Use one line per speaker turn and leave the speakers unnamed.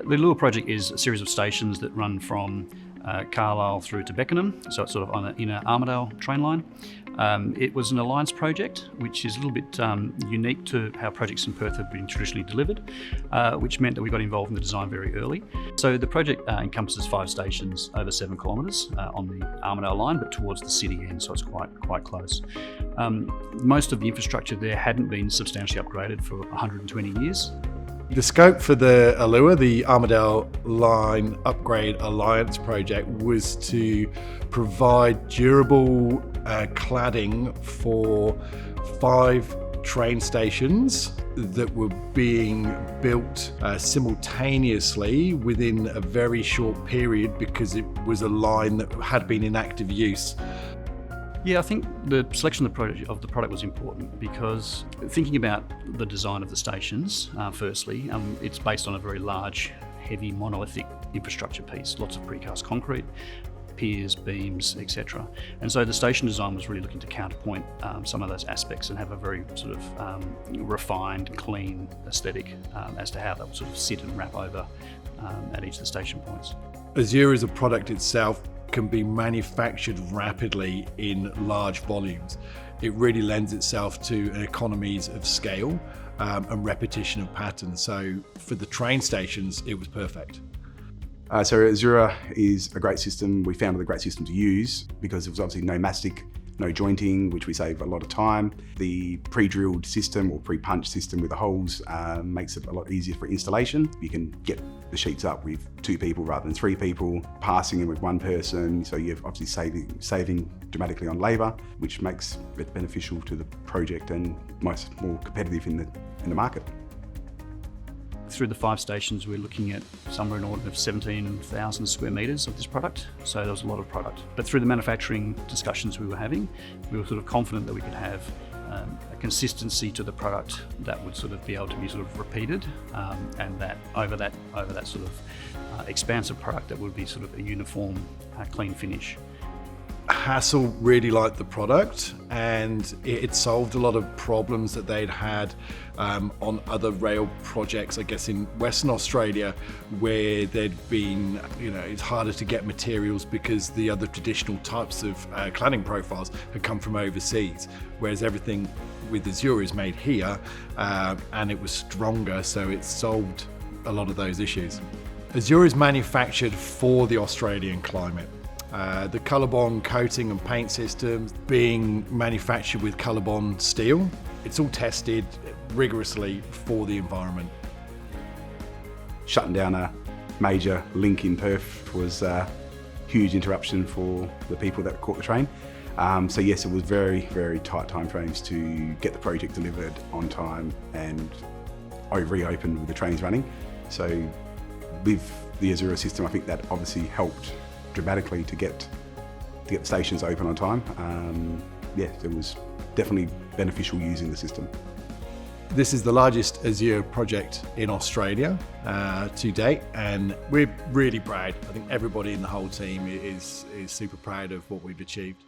The Allure project is a series of stations that run from Carlisle through to Beckenham, so it's sort of on the inner Armadale train line. It was an alliance project, which is a little bit unique to how projects in Perth have been traditionally delivered, which meant that we got involved in the design very early. So the project encompasses 5 stations over 7 kilometres on the Armadale line, but towards the city end, so it's quite close. Most of the infrastructure there hadn't been substantially upgraded for 120 years.
The scope for the Allure, the Armadale Line Upgrade Alliance project, was to provide durable cladding for 5 train stations that were being built simultaneously within a very short period, because it was a line that had been in active use.
Yeah, I think the selection of the product was important because thinking about the design of the stations, firstly, it's based on a very large, heavy, monolithic infrastructure piece, lots of precast concrete, piers, beams, etc. And so the station design was really looking to counterpoint some of those aspects and have a very sort of refined, clean aesthetic as to how that would sort of sit and wrap over at each of the station points.
Azure as a product itself can be manufactured rapidly in large volumes. It really lends itself to economies of scale and repetition of patterns. So for the train stations, it was perfect.
So Azure is a great system. We found it a great system to use because it was obviously no mastic, no jointing, which we save a lot of time. The pre-drilled system or pre-punched system with the holes makes it a lot easier for installation. You can get the sheets up with 2 people rather than 3 people, passing them with 1 person. So you're obviously saving dramatically on labour, which makes it beneficial to the project and more competitive in the market.
Through the 5 stations, we're looking at somewhere in order of 17,000 square metres of this product, so there was a lot of product. But through the manufacturing discussions we were having, we were sort of confident that we could have a consistency to the product that would sort of be able to be sort of repeated, and that over that sort of expansive product that would be sort of a uniform, clean finish.
Hassel really liked the product, and it solved a lot of problems that they'd had on other rail projects, I guess in Western Australia, where there'd been, it's harder to get materials because the other traditional types of cladding profiles had come from overseas, whereas everything with Azure is made here, and it was stronger, so it solved a lot of those issues. Azure is manufactured for the Australian climate. The COLORBOND coating and paint systems being manufactured with COLORBOND steel. It's all tested rigorously for the environment.
Shutting down a major link in Perth was a huge interruption for the people that caught the train. So yes, it was very, very tight timeframes to get the project delivered on time and reopened with the trains running. So with the Azure system, I think that obviously helped dramatically to get the stations open on time. It was definitely beneficial using the system.
This is the largest Azure project in Australia to date, and we're really proud. I think everybody in the whole team is super proud of what we've achieved.